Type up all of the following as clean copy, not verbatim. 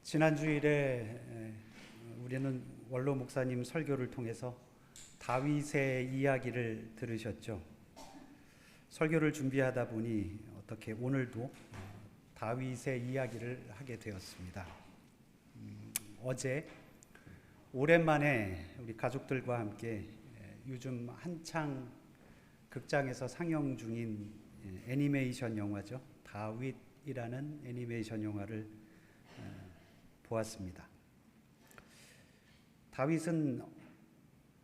지난 주일에 우리는 원로 목사님 설교를 통해서 다윗의 이야기를 들으셨죠. 설교를 준비하다 보니 어떻게 오늘도 다윗의 이야기를 하게 되었습니다. 어제 오랜만에 우리 가족들과 함께 요즘 한창 극장에서 상영 중인 애니메이션 영화죠. 다윗이라는 애니메이션 영화를 보았습니다. 다윗은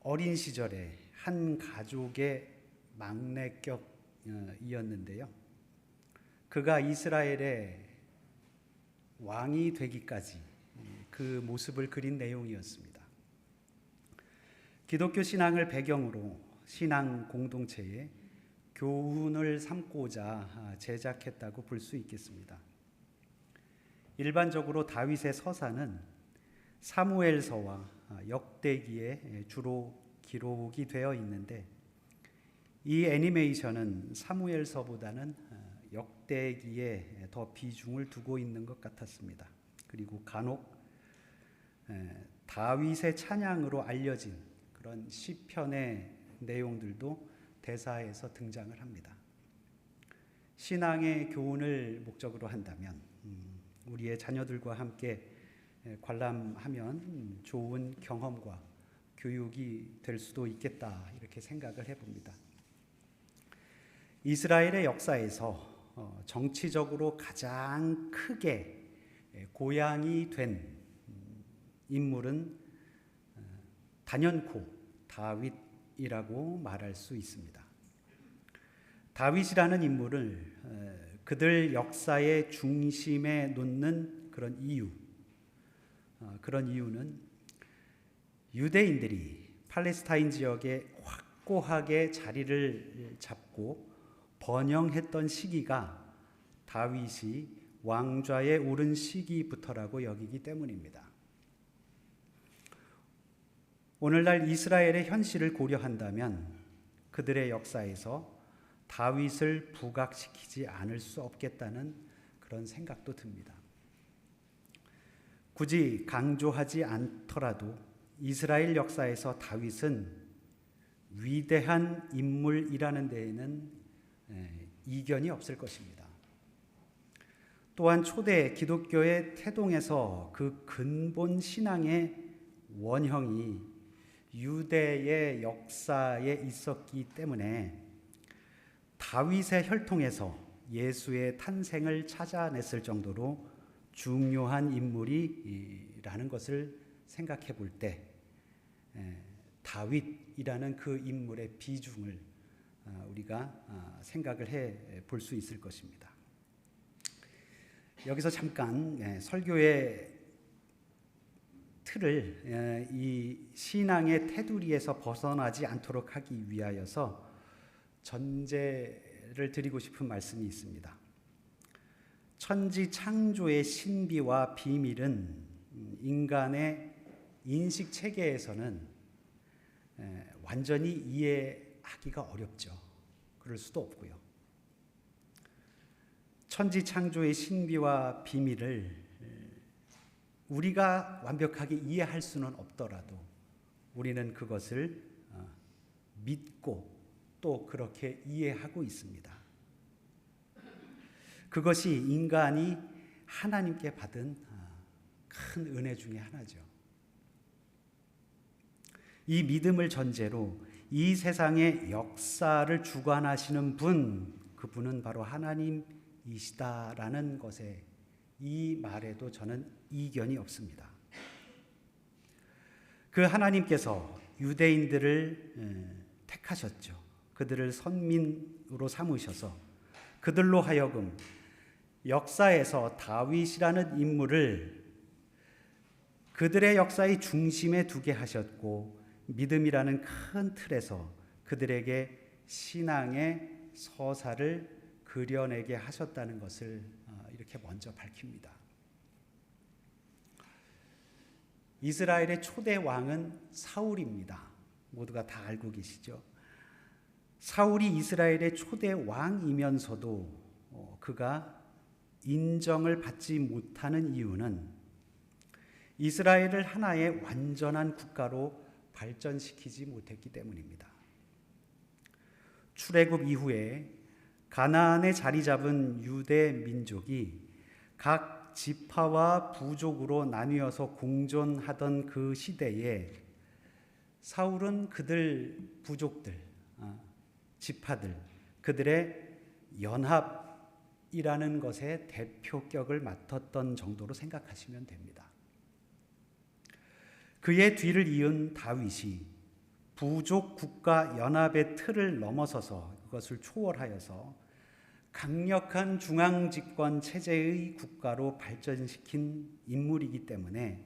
어린 시절에 한 가족의 막내격이었는데요. 그가 이스라엘의 왕이 되기까지 그 모습을 그린 내용이었습니다. 기독교 신앙을 배경으로 신앙 공동체에 교훈을 삼고자 제작했다고 볼 수 있겠습니다. 일반적으로 다윗의 서사는 사무엘서와 역대기에 주로 기록이 되어 있는데 이 애니메이션은 사무엘서보다는 역대기에 더 비중을 두고 있는 것 같았습니다. 그리고 간혹 다윗의 찬양으로 알려진 그런 시편의 내용들도 대사에서 등장을 합니다. 신앙의 교훈을 목적으로 한다면 우리의 자녀들과 함께 관람하면 좋은 경험과 교육이 될 수도 있겠다, 이렇게 생각을 해봅니다. 이스라엘의 역사에서 정치적으로 가장 크게 고향이 된 인물은 단연코 다윗이라고 말할 수 있습니다. 다윗이라는 인물을 그들 역사의 중심에 놓는 그런 이유는 유대인들이 팔레스타인 지역에 확고하게 자리를 잡고 번영했던 시기가 다윗이 왕좌에 오른 시기부터라고 여기기 때문입니다. 오늘날 이스라엘의 현실을 고려한다면 그들의 역사에서 다윗을 부각시키지 않을 수 없겠다는 그런 생각도 듭니다. 굳이 강조하지 않더라도 이스라엘 역사에서 다윗은 위대한 인물이라는 데에는 이견이 없을 것입니다. 또한 초대 기독교의 태동에서 그 근본 신앙의 원형이 유대의 역사에 있었기 때문에 다윗의 혈통에서 예수의 탄생을 찾아냈을 정도로 중요한 인물이라는 것을 생각해 볼 때 다윗이라는 그 인물의 비중을 우리가 생각을 해 볼 수 있을 것입니다. 여기서 잠깐 설교의 틀을 이 신앙의 테두리에서 벗어나지 않도록 하기 위하여서 전제를 드리고 싶은 말씀이 있습니다. 천지 창조의 신비와 비밀은 인간의 인식 체계에서는 완전히 이해하기가 어렵죠. 그럴 수도 없고요. 천지 창조의 신비와 비밀을 우리가 완벽하게 이해할 수는 없더라도 우리는 그것을 믿고 또 그렇게 이해하고 있습니다. 그것이 인간이 하나님께 받은 큰 은혜 중에 하나죠. 이 믿음을 전제로 이 세상의 역사를 주관하시는 그분은 바로 하나님이시다라는 것에, 이 말에도 저는 이견이 없습니다. 그 하나님께서 유대인들을 택하셨죠. 그들을 선민으로 삼으셔서 그들로 하여금 역사에서 다윗이라는 인물을 그들의 역사의 중심에 두게 하셨고 믿음이라는 큰 틀에서 그들에게 신앙의 서사를 그려내게 하셨다는 것을 이렇게 먼저 밝힙니다. 이스라엘의 초대 왕은 사울입니다. 모두가 다 알고 계시죠? 사울이 이스라엘의 초대 왕이면서도 그가 인정을 받지 못하는 이유는 이스라엘을 하나의 완전한 국가로 발전시키지 못했기 때문입니다. 출애굽 이후에 가나안에 자리 잡은 유대 민족이 각 지파와 부족으로 나뉘어서 공존하던 그 시대에 사울은 그들 부족들, 지파들, 그들의 연합이라는 것의 대표격을 맡았던 정도로 생각하시면 됩니다. 그의 뒤를 이은 다윗이 부족 국가 연합의 틀을 넘어서서 그것을 초월하여서 강력한 중앙 집권 체제의 국가로 발전시킨 인물이기 때문에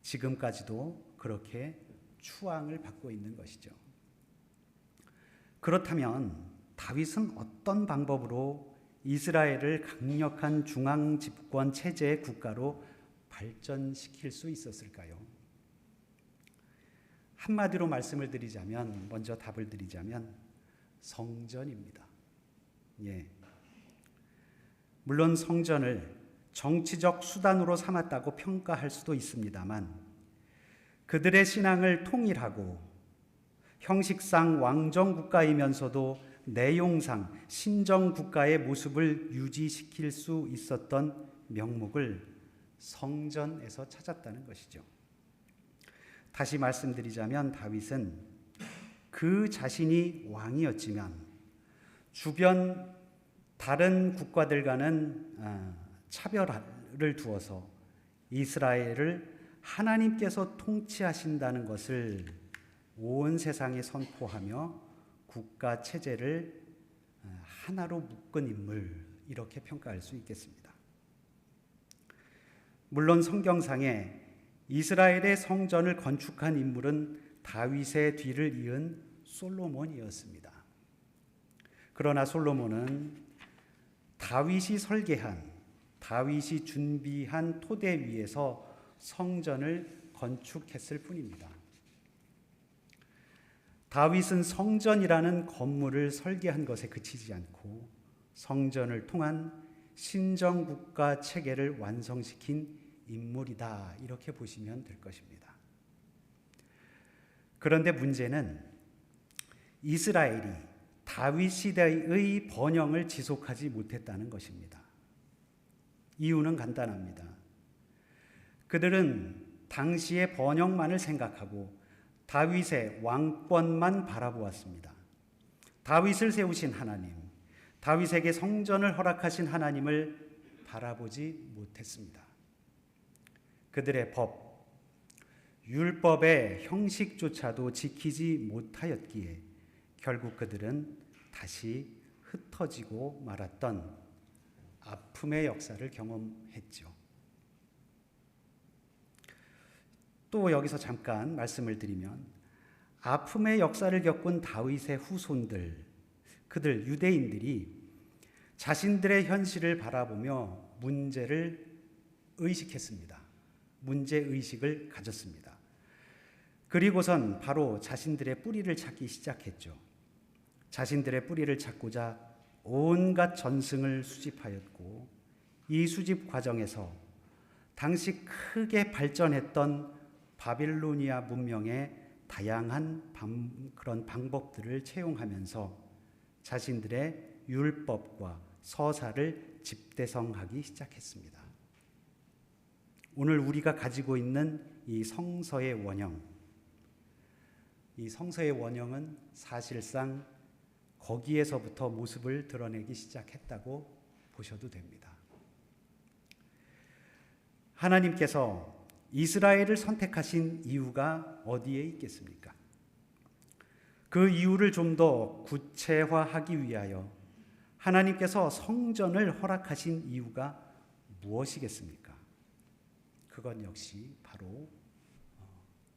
지금까지도 그렇게 추앙을 받고 있는 것이죠. 그렇다면 다윗은 어떤 방법으로 이스라엘을 강력한 중앙 집권 체제의 국가로 발전시킬 수 있었을까요? 한마디로 말씀을 드리자면, 먼저 답을 드리자면 성전입니다. 물론 성전을 정치적 수단으로 삼았다고 평가할 수도 있습니다만 그들의 신앙을 통일하고 형식상 왕정국가이면서도 내용상 신정국가의 모습을 유지시킬 수 있었던 명목을 성전에서 찾았다는 것이죠. 다시 말씀드리자면 다윗은 그 자신이 왕이었지만 주변 다른 국가들과는 차별을 두어서 이스라엘을 하나님께서 통치하신다는 것을 온 세상에 선포하며 국가 체제를 하나로 묶은 인물, 이렇게 평가할 수 있겠습니다. 물론 성경상에 이스라엘의 성전을 건축한 인물은 다윗의 뒤를 이은 솔로몬이었습니다. 그러나 솔로몬은 다윗이 설계한, 다윗이 준비한 토대 위에서 성전을 건축했을 뿐입니다. 다윗은 성전이라는 건물을 설계한 것에 그치지 않고 성전을 통한 신정국가 체계를 완성시킨 인물이다, 이렇게 보시면 될 것입니다. 그런데 문제는 이스라엘이 다윗 시대의 번영을 지속하지 못했다는 것입니다. 이유는 간단합니다. 그들은 당시의 번영만을 생각하고 다윗의 왕권만 바라보았습니다. 다윗을 세우신 하나님, 다윗에게 성전을 허락하신 하나님을 바라보지 못했습니다. 그들의 법, 율법의 형식조차도 지키지 못하였기에 결국 그들은 다시 흩어지고 말았던 아픔의 역사를 경험했죠. 또 여기서 잠깐 말씀을 드리면 아픔의 역사를 겪은 다윗의 후손들, 그들 유대인들이 자신들의 현실을 바라보며 문제를 의식했습니다. 문제의식을 가졌습니다. 그리고선 바로 자신들의 뿌리를 찾기 시작했죠. 자신들의 뿌리를 찾고자 온갖 전승을 수집하였고 이 수집 과정에서 당시 크게 발전했던 바빌로니아 문명의 다양한 그런 방법들을 채용하면서 자신들의 율법과 서사를 집대성하기 시작했습니다. 오늘 우리가 가지고 있는 이 성서의 원형, 이 성서의 원형은 사실상 거기에서부터 모습을 드러내기 시작했다고 보셔도 됩니다. 하나님께서 이스라엘을 선택하신 이유가 어디에 있겠습니까? 그 이유를 좀 더 구체화하기 위하여 하나님께서 성전을 허락하신 이유가 무엇이겠습니까? 그건 역시 바로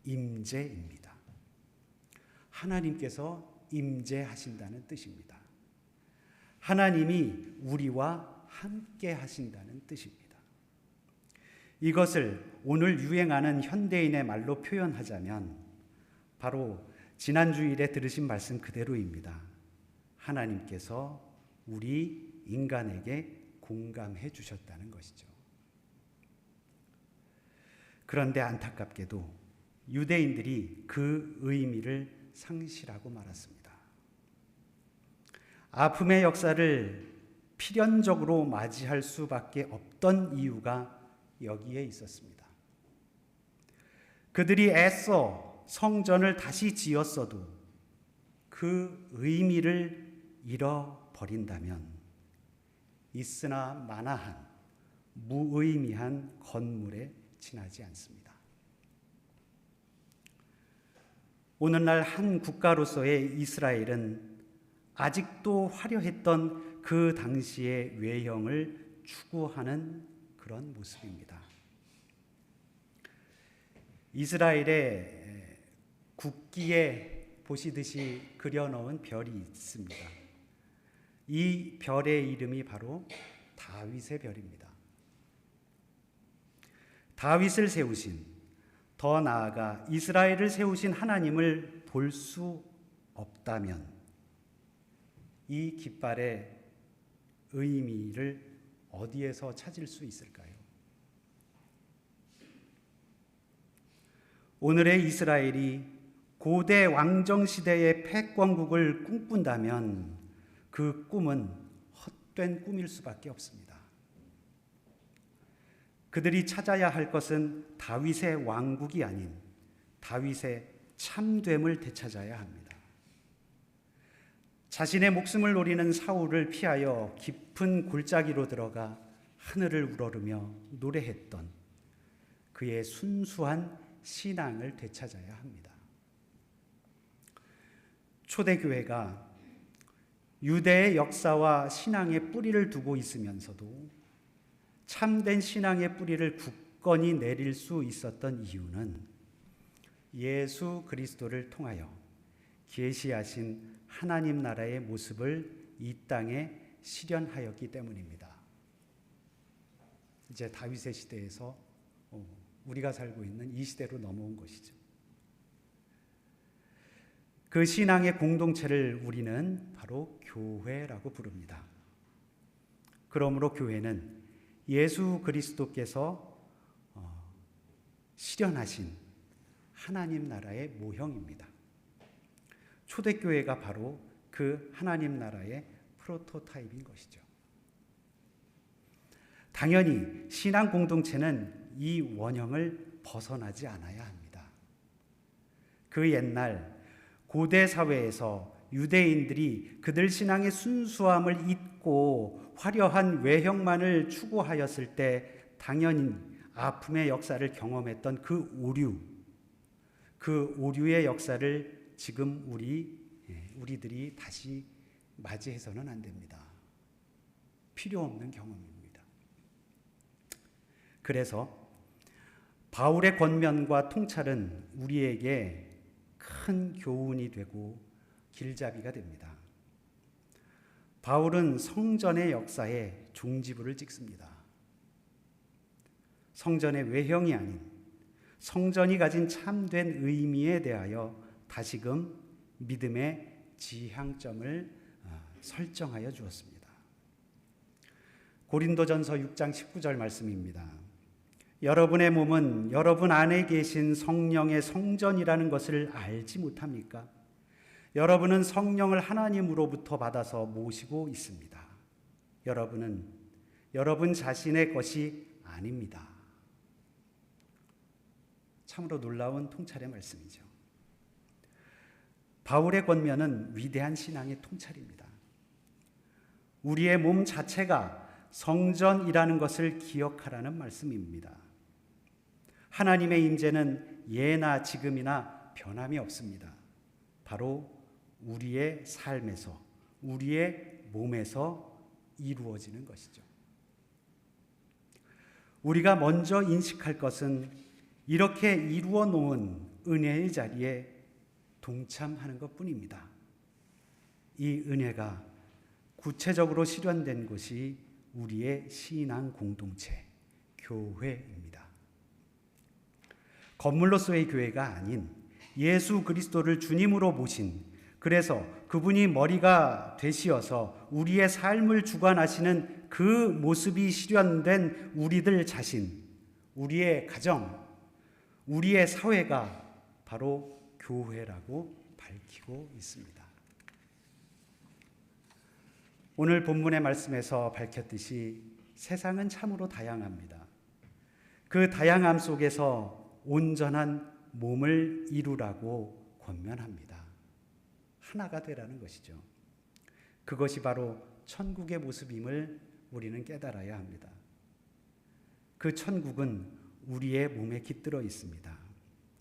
임재입니다. 하나님께서 임재하신다는 뜻입니다. 하나님이 우리와 함께 하신다는 뜻입니다. 이것을 오늘 유행하는 현대인의 말로 표현하자면 바로 지난 주일에 들으신 말씀 그대로입니다. 하나님께서 우리 인간에게 공감해 주셨다는 것이죠. 그런데 안타깝게도 유대인들이 그 의미를 상실하고 말았습니다. 아픔의 역사를 필연적으로 맞이할 수밖에 없던 이유가 여기에 있었습니다. 그들이 애써 성전을 다시 지었어도 그 의미를 잃어버린다면 있으나 마나한 무의미한 건물에 지나지 않습니다. 오늘날 한 국가로서의 이스라엘은 아직도 화려했던 그 당시의 외형을 추구하는 그런 모습입니다. 이스라엘의 국기에 보시듯이 그려놓은 별이 있습니다. 이 별의 이름이 바로 다윗의 별입니다. 다윗을 세우신, 더 나아가 이스라엘을 세우신 하나님을 볼 수 없다면 이 깃발의 의미를 어디에서 찾을 수 있을까요? 오늘의 이스라엘이 고대 왕정시대의 패권국을 꿈꾼다면 그 꿈은 헛된 꿈일 수밖에 없습니다. 그들이 찾아야 할 것은 다윗의 왕국이 아닌 다윗의 참됨을 되찾아야 합니다. 자신의 목숨을 노리는 사울을 피하여 깊은 골짜기로 들어가 하늘을 우러르며 노래했던 그의 순수한 신앙을 되찾아야 합니다. 초대교회가 유대의 역사와 신앙의 뿌리를 두고 있으면서도 참된 신앙의 뿌리를 굳건히 내릴 수 있었던 이유는 예수 그리스도를 통하여 계시하신 하나님 나라의 모습을 이 땅에 실현하였기 때문입니다. 이제 다윗의 시대에서 우리가 살고 있는 이 시대로 넘어온 것이죠. 그 신앙의 공동체를 우리는 바로 교회라고 부릅니다. 그러므로 교회는 예수 그리스도께서 실현하신 하나님 나라의 모형입니다. 초대교회가 바로 그 하나님 나라의 프로토타입인 것이죠. 당연히 신앙 공동체는 이 원형을 벗어나지 않아야 합니다. 그 옛날 고대 사회에서 유대인들이 그들 신앙의 순수함을 잊고 화려한 외형만을 추구하였을 때 당연히 아픔의 역사를 경험했던 그 오류의 역사를 지금 우리들이 다시 맞이해서는 안 됩니다. 필요 없는 경험입니다. 그래서 바울의 권면과 통찰은 우리에게 큰 교훈이 되고 길잡이가 됩니다. 바울은 성전의 역사에 종지부를 찍습니다. 성전의 외형이 아닌 성전이 가진 참된 의미에 대하여 다시금 믿음의 지향점을 설정하여 주었습니다. 고린도전서 6장 19절 말씀입니다. 여러분의 몸은 여러분 안에 계신 성령의 성전이라는 것을 알지 못합니까? 여러분은 성령을 하나님으로부터 받아서 모시고 있습니다. 여러분은 여러분 자신의 것이 아닙니다. 참으로 놀라운 통찰의 말씀이죠. 바울의 권면은 위대한 신앙의 통찰입니다. 우리의 몸 자체가 성전이라는 것을 기억하라는 말씀입니다. 하나님의 임재는 예나 지금이나 변함이 없습니다. 바로 우리의 삶에서, 우리의 몸에서 이루어지는 것이죠. 우리가 먼저 인식할 것은 이렇게 이루어 놓은 은혜의 자리에 동참하는 것뿐입니다. 이 은혜가 구체적으로 실현된 것이 우리의 신앙 공동체, 교회입니다. 건물로서의 교회가 아닌 예수 그리스도를 주님으로 모신, 그래서 그분이 머리가 되시어서 우리의 삶을 주관하시는 그 모습이 실현된 우리들 자신, 우리의 가정, 우리의 사회가 바로 교회라고 밝히고 있습니다. 오늘 본문의 말씀에서 밝혔듯이 세상은 참으로 다양합니다. 그 다양함 속에서 온전한 몸을 이루라고 권면합니다. 하나가 되라는 것이죠. 그것이 바로 천국의 모습임을 우리는 깨달아야 합니다. 그 천국은 우리의 몸에 깃들어 있습니다.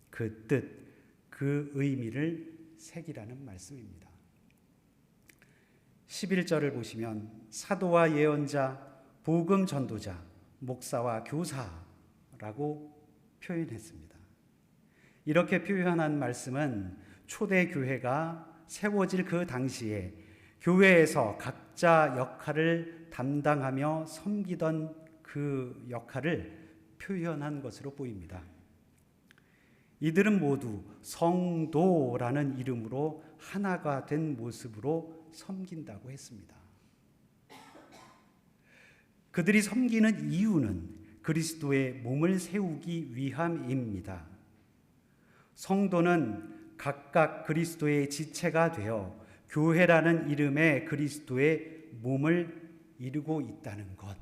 그 뜻, 그 의미를 새기라는 말씀입니다. 11절을 보시면 사도와 예언자, 복음 전도자, 목사와 교사라고 표현했습니다. 이렇게 표현한 말씀은 초대 교회가 세워질 그 당시에 교회에서 각자 역할을 담당하며 섬기던 그 역할을 표현한 것으로 보입니다. 이들은 모두 성도라는 이름으로 하나가 된 모습으로 섬긴다고 했습니다. 그들이 섬기는 이유는 그리스도의 몸을 세우기 위함입니다. 성도는 각각 그리스도의 지체가 되어 교회라는 이름의 그리스도의 몸을 이루고 있다는 것,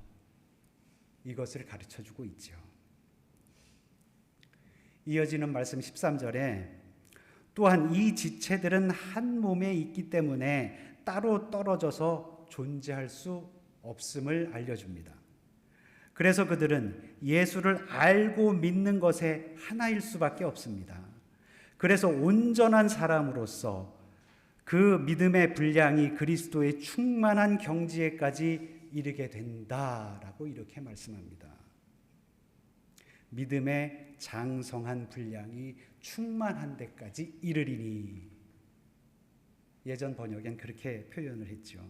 이것을 가르쳐주고 있죠. 이어지는 말씀 13절에 또한 이 지체들은 한 몸에 있기 때문에 따로 떨어져서 존재할 수 없음을 알려줍니다. 그래서 그들은 예수를 알고 믿는 것에 하나일 수밖에 없습니다. 그래서 온전한 사람으로서 그 믿음의 분량이 그리스도의 충만한 경지에까지 이르게 된다라고 이렇게 말씀합니다. 믿음의 장성한 분량이 충만한 데까지 이르리니, 예전 번역엔 그렇게 표현을 했죠.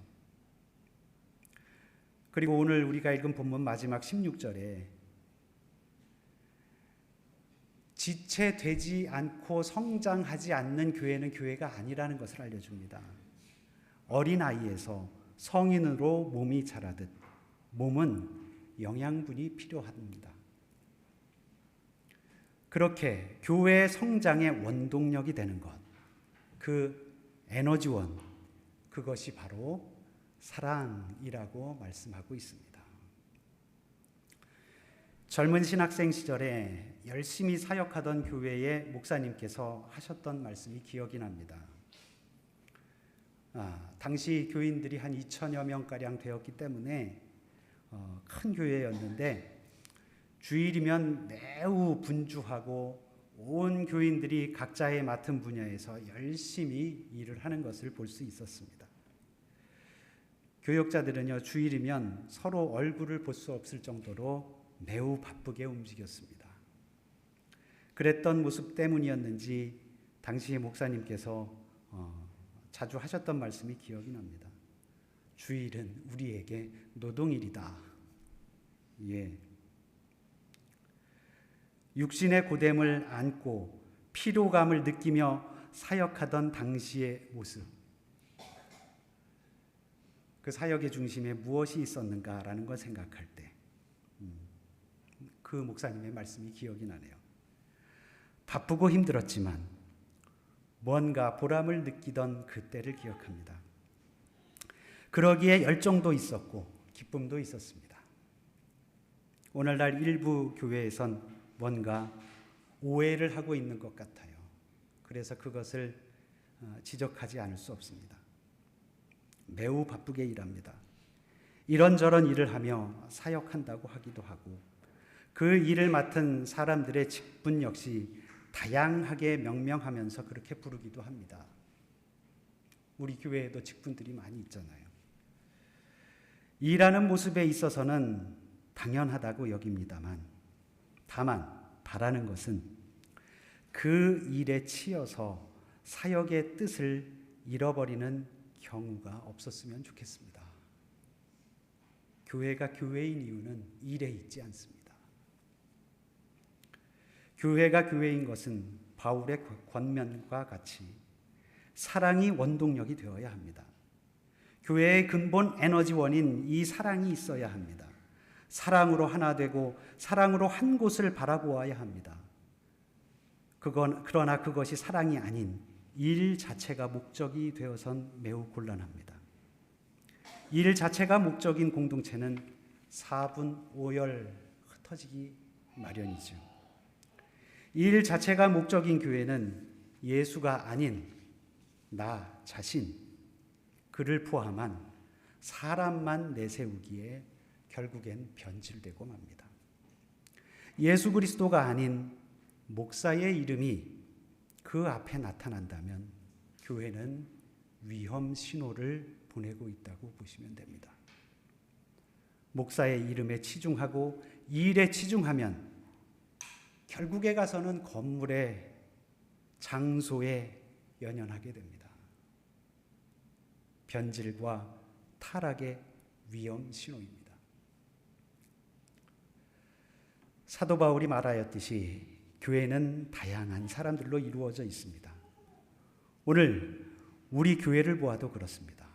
그리고 오늘 우리가 읽은 본문 마지막 16절에 지체되지 않고 성장하지 않는 교회는 교회가 아니라는 것을 알려줍니다. 어린아이에서 성인으로 몸이 자라듯 몸은 영양분이 필요합니다. 그렇게 교회의 성장의 원동력이 되는 것, 그 에너지원, 그것이 바로 사랑이라고 말씀하고 있습니다. 젊은 신학생 시절에 열심히 사역하던 교회의 목사님께서 하셨던 말씀이 기억이 납니다. 당시 교인들이 한 2천여 명가량 되었기 때문에 큰 교회였는데 주일이면 매우 분주하고 온 교인들이 각자의 맡은 분야에서 열심히 일을 하는 것을 볼 수 있었습니다. 교역자들은요, 주일이면 서로 얼굴을 볼 수 없을 정도로 매우 바쁘게 움직였습니다. 그랬던 모습 때문이었는지 당시의 목사님께서 자주 하셨던 말씀이 기억이 납니다. 주일은 우리에게 노동일이다. 예. 육신의 고됨을 안고 피로감을 느끼며 사역하던 당시의 모습, 그 사역의 중심에 무엇이 있었는가라는 걸 생각할 때 그 목사님의 말씀이 기억이 나네요. 바쁘고 힘들었지만 뭔가 보람을 느끼던 그때를 기억합니다. 그러기에 열정도 있었고 기쁨도 있었습니다. 오늘날 일부 교회에선 뭔가 오해를 하고 있는 것 같아요. 그래서 그것을 지적하지 않을 수 없습니다. 매우 바쁘게 일합니다. 이런저런 일을 하며 사역한다고 하기도 하고 그 일을 맡은 사람들의 직분 역시 다양하게 명명하면서 그렇게 부르기도 합니다. 우리 교회에도 직분들이 많이 있잖아요. 일하는 모습에 있어서는 당연하다고 여깁니다만 다만 바라는 것은 그 일에 치여서 사역의 뜻을 잃어버리는 경우가 없었으면 좋겠습니다. 교회가 교회인 이유는 일에 있지 않습니다. 교회가 교회인 것은 바울의 권면과 같이 사랑이 원동력이 되어야 합니다. 교회의 근본 에너지원인 이 사랑이 있어야 합니다. 사랑으로 하나 되고 사랑으로 한 곳을 바라보아야 합니다. 그러나 그것이 사랑이 아닌 일 자체가 목적이 되어선 매우 곤란합니다. 일 자체가 목적인 공동체는 4분 5열 흩어지기 마련이죠. 일 자체가 목적인 교회는 예수가 아닌 나 자신, 그를 포함한 사람만 내세우기에 결국엔 변질되고 맙니다. 예수 그리스도가 아닌 목사의 이름이 그 앞에 나타난다면 교회는 위험 신호를 보내고 있다고 보시면 됩니다. 목사의 이름에 치중하고 일에 치중하면 결국에 가서는 건물에, 장소에 연연하게 됩니다. 변질과 타락의 위험 신호입니다. 사도 바울이 말하였듯이 교회는 다양한 사람들로 이루어져 있습니다. 오늘 우리 교회를 보아도 그렇습니다.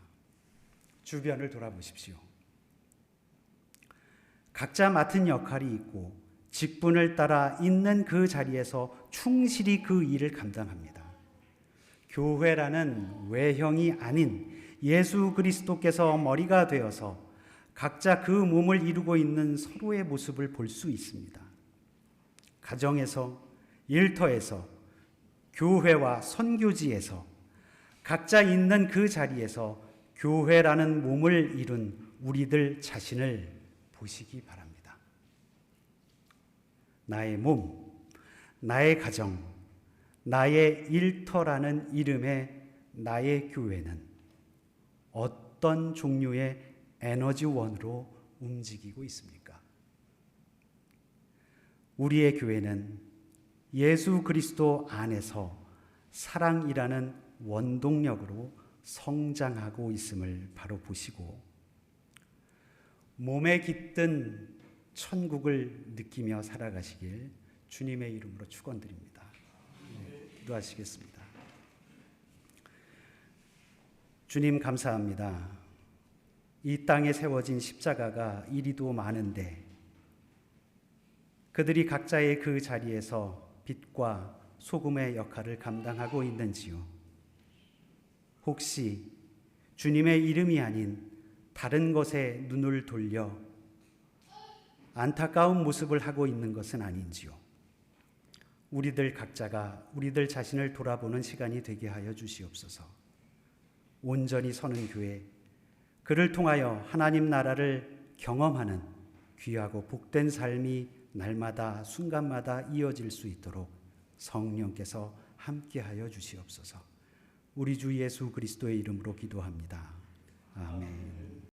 주변을 돌아보십시오. 각자 맡은 역할이 있고 직분을 따라 있는 그 자리에서 충실히 그 일을 감당합니다. 교회라는 외형이 아닌 예수 그리스도께서 머리가 되어서 각자 그 몸을 이루고 있는 서로의 모습을 볼 수 있습니다. 가정에서, 일터에서, 교회와 선교지에서 각자 있는 그 자리에서 교회라는 몸을 이룬 우리들 자신을 보시기 바랍니다. 나의 몸, 나의 가정, 나의 일터라는 이름의 나의 교회는 어떤 종류의 에너지원으로 움직이고 있습니까? 우리의 교회는 예수 그리스도 안에서 사랑이라는 원동력으로 성장하고 있음을 바로 보시고 몸에 깃든 천국을 느끼며 살아가시길 주님의 이름으로 축원드립니다. 기도하시겠습니다. 주님 감사합니다. 이 땅에 세워진 십자가가 이리도 많은데 그들이 각자의 그 자리에서 빛과 소금의 역할을 감당하고 있는지요? 혹시 주님의 이름이 아닌 다른 것에 눈을 돌려 안타까운 모습을 하고 있는 것은 아닌지요? 우리들 각자가 우리들 자신을 돌아보는 시간이 되게 하여 주시옵소서. 온전히 서는 교회, 그를 통하여 하나님 나라를 경험하는 귀하고 복된 삶이 날마다 순간마다 이어질 수 있도록 성령께서 함께하여 주시옵소서. 우리 주 예수 그리스도의 이름으로 기도합니다. 아멘.